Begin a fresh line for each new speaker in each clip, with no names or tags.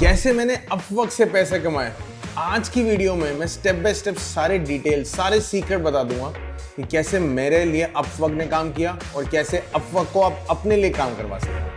कैसे मैंने अपवर्क से पैसे कमाए। आज की वीडियो में मैं स्टेप बाय स्टेप सारे डिटेल, सारे सीक्रेट बता दूंगा कि कैसे मेरे लिए अपवर्क ने काम किया और कैसे अपवर्क को आप अपने लिए काम करवा सकते हैं।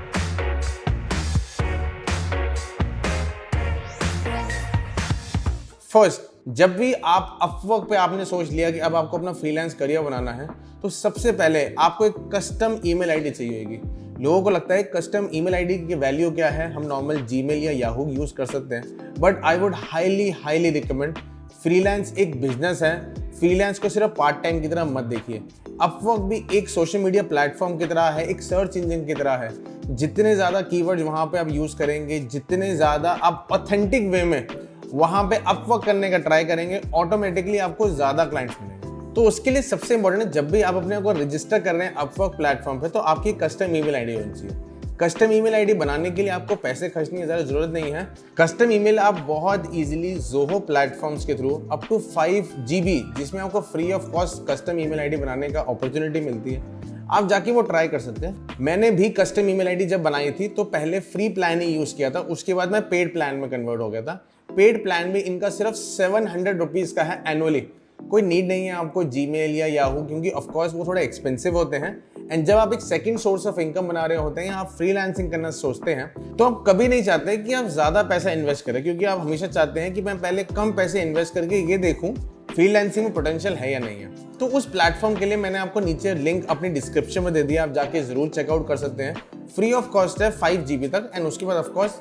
फर्स्ट, जब भी आप अपवर्क पे आपने सोच लिया कि अब आपको अपना फ्रीलांस करियर बनाना है, तो सबसे पहले आपको एक कस्टम ईमेल आईडी चाहिए होगी। लोगों को लगता है कस्टम ईमेल आईडी की वैल्यू क्या है, हम नॉर्मल जीमेल या याहू यूज कर सकते हैं, but I would highly recommend, freelance एक बिजनेस है। फ्रीलांस को सिर्फ पार्ट टाइम की तरह मत देखिए। अपवर्क भी एक सोशल मीडिया प्लेटफॉर्म की तरह है, एक सर्च इंजन की तरह है। जितने ज़्यादा कीवर्ड्स वहाँ पे आप यूज़ करेंगे, जितने ज़्यादा आप ऑथेंटिक वे में वहाँ पे अपवर्क करने का ट्राई करेंगे, ऑटोमेटिकली आपको ज़्यादा क्लाइंट्स मिलेंगे। तो उसके लिए सबसे इंपॉर्टेंट है, जब भी आप अपने को रजिस्टर कर रहे हैं अपवर्क प्लेटफॉर्म पे, तो आपकी कस्टम ईमेल आईडी होनी चाहिए। कस्टम ईमेल आईडी बनाने के लिए आपको पैसे खर्चने की ज़्यादा जरूरत नहीं है। कस्टम ईमेल आप बहुत इजीली ज़ोहो प्लेटफॉर्म्स के थ्रू अप टू 5 GB, जिसमें आपको free of cost custom email ID बनाने का अपॉर्चुनिटी मिलती है, आप जाके वो ट्राई कर सकते हैं। मैंने भी कस्टम ईमेल आईडी जब बनाई थी तो पहले फ्री प्लान ही यूज़ किया था, उसके बाद मैं पेड प्लान में कन्वर्ट हो गया था। पेड प्लान भी इनका सिर्फ 700 रुपीज़ का है एनुअली। कोई नीड नहीं है आपको जीमेल या याहू, क्योंकि ऑफ कोर्स वो थोड़े एक्सपेंसिव होते हैं। एंड जब आप एक सेकंड सोर्स ऑफ इनकम बना रहे होते हैं या आप फ्रीलांसिंग करना सोचते हैं, तो आप कभी नहीं चाहते कि आप ज़्यादा पैसा इन्वेस्ट करें, क्योंकि आप हमेशा चाहते हैं कि मैं पहले कम पैसे इन्वेस्ट करके ये देखूँ फ्रीलांसिंग में पोटेंशियल है या नहीं है। तो उस प्लेटफॉर्म के लिए मैंने आपको नीचे लिंक अपनी डिस्क्रिप्शन में दे दिया, आप जाके जरूर चेकआउट कर सकते हैं। फ्री ऑफ कॉस्ट है 5 GB तक, एंड उसके बाद ऑफ कोर्स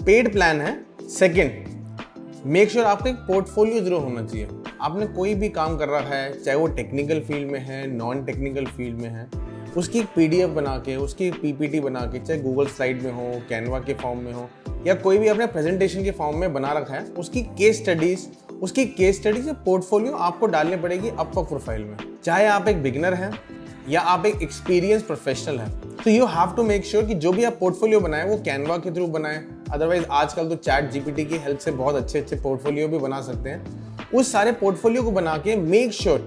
पेड प्लान है। सेकेंड, मेक श्योर आपका एक पोर्टफोलियो जरूर होना चाहिए। आपने कोई भी काम कर रहा है, चाहे वो टेक्निकल फील्ड में है, नॉन टेक्निकल फील्ड में है, उसकी एक PDF बना के, उसकी एक PPT बना के, चाहे गूगल स्लाइड में हो, कैनवा के फॉर्म में हो, या कोई भी अपने प्रेजेंटेशन के फॉर्म में बना रखा है, उसकी केस स्टडीज या पोर्टफोलियो आपको डालनी पड़ेगी अपवर्क प्रोफाइल में। चाहे आप एक बिगिनर हैं या आप एक एक्सपीरियंस प्रोफेशनल हैं, तो you have to make sure कि जो भी आप पोर्टफोलियो बनाएं वो कैनवा के थ्रू बनाएं। अदरवाइज आजकल तो चैट GPT की हेल्प से बहुत अच्छे पोर्टफोलियो भी बना सकते हैं। उस सारे पोर्टफोलियो को बना के मेक श्योर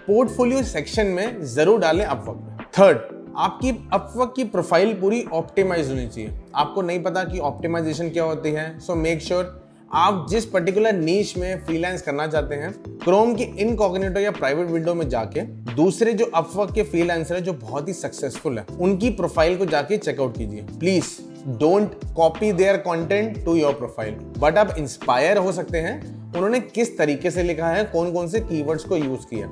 पोर्टफोलियो सेक्शन में जरूर डालें अपवर्क में। थर्ड, आपकी अपवर्क की प्रोफाइल पूरी ऑप्टिमाइज होनी चाहिए। आपको नहीं पता कि ऑप्टिमाइजेशन क्या होती है, सो मेक श्योर आप जिस पर्टिकुलर नीश में फ्रीलांस करना चाहते हैं, क्रोम की इनकॉग्निटो या प्राइवेट विंडो में जाके दूसरे जो अपवर्क के फ्रीलांसर है जो बहुत ही सक्सेसफुल है, उनकी प्रोफाइल को जाके चेकआउट कीजिए। Please don't copy their content to your profile, but आप इंस्पायर हो सकते हैं उन्होंने किस तरीके से लिखा है, कौन कौन से कीवर्ड्स को यूज किया।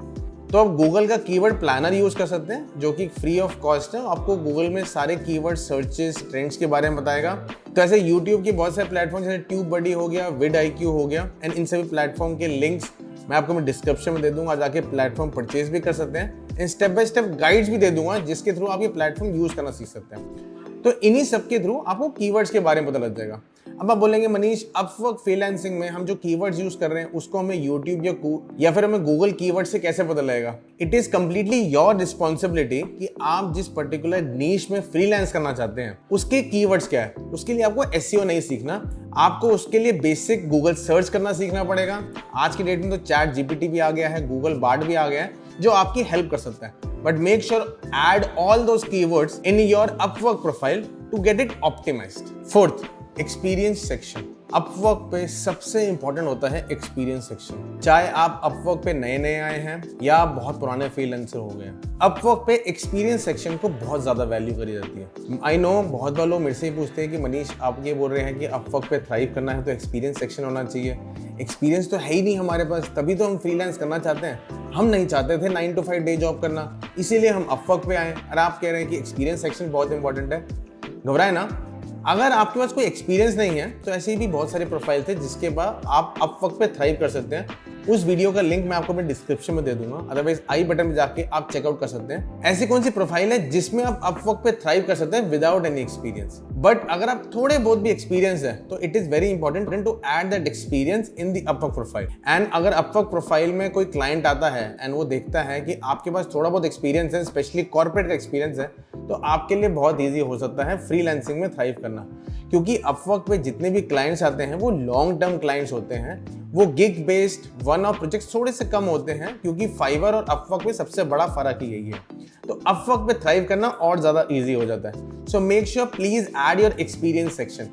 तो आप गूगल का कीवर्ड प्लानर यूज कर सकते हैं, जो कि फ्री ऑफ कॉस्ट है। आपको गूगल में सारे कीवर्ड सर्चेस, ट्रेंड्स के बारे में बताएगा। तो ऐसे यूट्यूब के बहुत सारे प्लेटफॉर्म जैसे ट्यूब बडी हो गया, vidIQ हो गया, एंड इन सभी प्लेटफॉर्म के लिंक्स मैं आपको डिस्क्रिप्शन में दे दूंगा, जाके प्लेटफॉर्म परचेज भी कर सकते हैं। In step by step guides भी दे दूंगा, जिसके थ्रू आप ये प्लेटफॉर्म यूज करना सीख सकते हैं। तो इन्हीं सब के थ्रू आपको कीवर्ड्स के बारे में पता लग जाएगा। अब आप बोलेंगे मनीष, अपवर्क फ्रीलांसिंग में हम जो कीवर्ड्स यूज कर रहे हैं उसको हमें यूट्यूब या फिर हमें गूगल कीवर्ड से कैसे पता लगेगा? It is completely your responsibility कि आप जिस पर्टिकुलर नीश में फ्रीलांस करना चाहते हैं उसके कीवर्ड्स क्या है। उसके लिए आपको SEO नहीं सीखना, आपको उसके लिए बेसिक गूगल सर्च करना सीखना पड़ेगा। आज की डेट में तो चैट GPT भी आ गया है, गूगल बार्ड भी आ गया है, जो आपकी हेल्प कर सकता है। But make sure add all those keywords in your Upwork profile to get it optimized. Fourth, experience section. Upwork पे सबसे इंपॉर्टेंट होता है एक्सपीरियंस सेक्शन। चाहे आप अपवर्क पे नए आए हैं या आप बहुत पुराने फ्रीलांसर हो गए, अपवर्क पे एक्सपीरियंस सेक्शन को बहुत ज्यादा वैल्यू करी जाती है। आई नो बहुत बार लोग मेरे से ही पूछते हैं कि मनीष, आप ये बोल रहे हैं कि अपवर्क पे थ्राइव करना है तो एक्सपीरियंस सेक्शन होना चाहिए। एक्सपीरियंस तो है ही नहीं हमारे पास, तभी तो हम फ्रीलांस करना चाहते हैं। हम नहीं चाहते थे 9 to 5 डे जॉब करना, इसीलिए हम अपवर्क पे आए, और आप कह रहे हैं कि एक्सपीरियंस सेक्शन बहुत इंपॉर्टेंट है। घबराए ना, अगर आपके पास कोई एक्सपीरियंस नहीं है तो ऐसे भी बहुत सारे प्रोफाइल थे जिसके बाद आप अपवर्क पे थ्राइव कर सकते हैं। उस वीडियो का लिंक मैं आपको अपने डिस्क्रिप्शन में दे दूंगा, अदरवाइज आई बटन में जाके आप चेकआउट कर सकते हैं। ऐसी कौन सी प्रोफाइल है जिसमें आप अपवर्क पे थ्राइव कर सकते हैं विदाउट एनी एक्सपीरियंस। बट अगर आप थोड़े बहुत भी एक्सपीरियंस है तो it is very important to add that experience in the Upwork profile. And अगर अपवर्क प्रोफाइल में कोई क्लाइंट आता है एंड वो देखता है कि आपके पास थोड़ा बहुत एक्सपीरियंस है, स्पेशली कॉर्पोरेट का एक्सपीरियंस है, तो आपके लिए बहुत ईजी हो सकता है फ्रीलांसिंग में थ्राइव करना। क्योंकि अपवर्क पे जितने भी क्लाइंट्स आते हैं वो लॉन्ग टर्म क्लाइंट्स होते हैं, वो gig based one of projects थोड़े से कम होते हैं, क्योंकि फाइवर और अपवर्क में सबसे बड़ा फर्क ही यही है। तो अपवर्क पे थ्राइव करना और ज्यादा इजी हो जाता है। So make sure please add your experience section.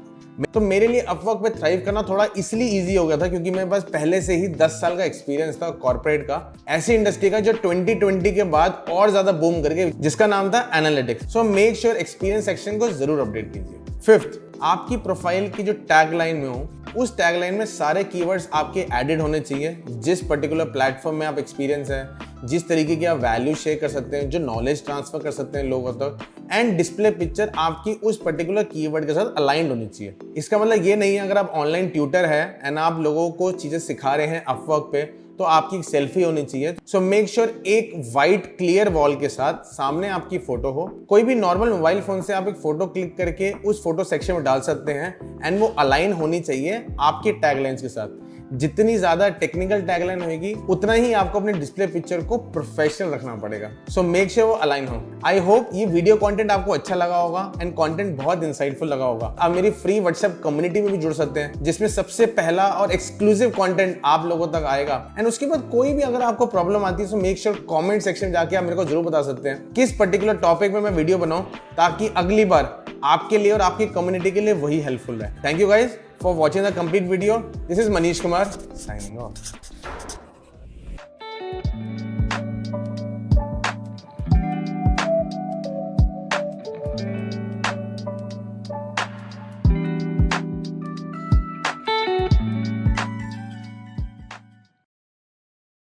तो मेरे लिए अपवर्क पे थ्राइव करना थोड़ा इसलिए इजी हो गया था क्योंकि मेरे पास पहले से ही 10 साल का एक्सपीरियंस था कॉर्पोरेट का, ऐसी इंडस्ट्री का जो 2020 के बाद और ज्यादा बूम करके, जिसका नाम था analytics. So make sure experience section को जरूर अपडेट कीजिए। फिफ्थ, आपकी प्रोफाइल की जो टैगलाइन में हो, उस टैगलाइन में सारे कीवर्ड्स आपके एडिड होने चाहिए। जिस पर्टिकुलर प्लेटफॉर्म में आप एक्सपीरियंस है, जिस तरीके की आप वैल्यू शेयर कर सकते हैं, जो नॉलेज ट्रांसफर कर सकते हैं लोगों तक, एंड डिस्प्ले पिक्चर आपकी उस पर्टिकुलर कीवर्ड के साथ अलाइंड होनी चाहिए। इसका मतलब ये नहीं है अगर आप ऑनलाइन ट्यूटर है एंड आप लोगों को चीजें सिखा रहे हैं अपवर्क पे, तो आपकी सेल्फी होनी चाहिए। सो मेक श्योर एक वाइट क्लियर वॉल के साथ सामने आपकी फोटो हो। कोई भी नॉर्मल मोबाइल फोन से आप एक फोटो क्लिक करके उस फोटो सेक्शन में डाल सकते हैं एंड वो अलाइन होनी चाहिए आपके टैगलाइंस के साथ। जितनी ज्यादा टेक्निकल टैगलाइन होगी उतना ही आपको अपने डिस्प्ले पिक्चर को प्रोफेशनल रखना पड़ेगा। सो मेक श्योर वो अलाइन हो। आई होप ये वीडियो कंटेंट आपको अच्छा लगा होगा एंड कंटेंट बहुत इंसाइटफुल लगा होगा। आप मेरी फ्री व्हाट्सएप कम्युनिटी में भी जुड़ सकते हैं, जिसमें सबसे पहला और एक्सक्लूसिव कंटेंट आप लोगों तक आएगा। एंड उसके बाद कोई भी अगर आपको प्रॉब्लम आती है तो मेक श्योर कमेंट सेक्शन में जाके आप मेरे को जरूर बता सकते हैं किस पर्टिकुलर टॉपिक में मैं वीडियो बनाऊं, ताकि अगली बार आपके लिए और आपकी कम्युनिटी के लिए वही हेल्पफुल रहे। Thank you guys for watching the complete video. This is Manish Kumar signing off.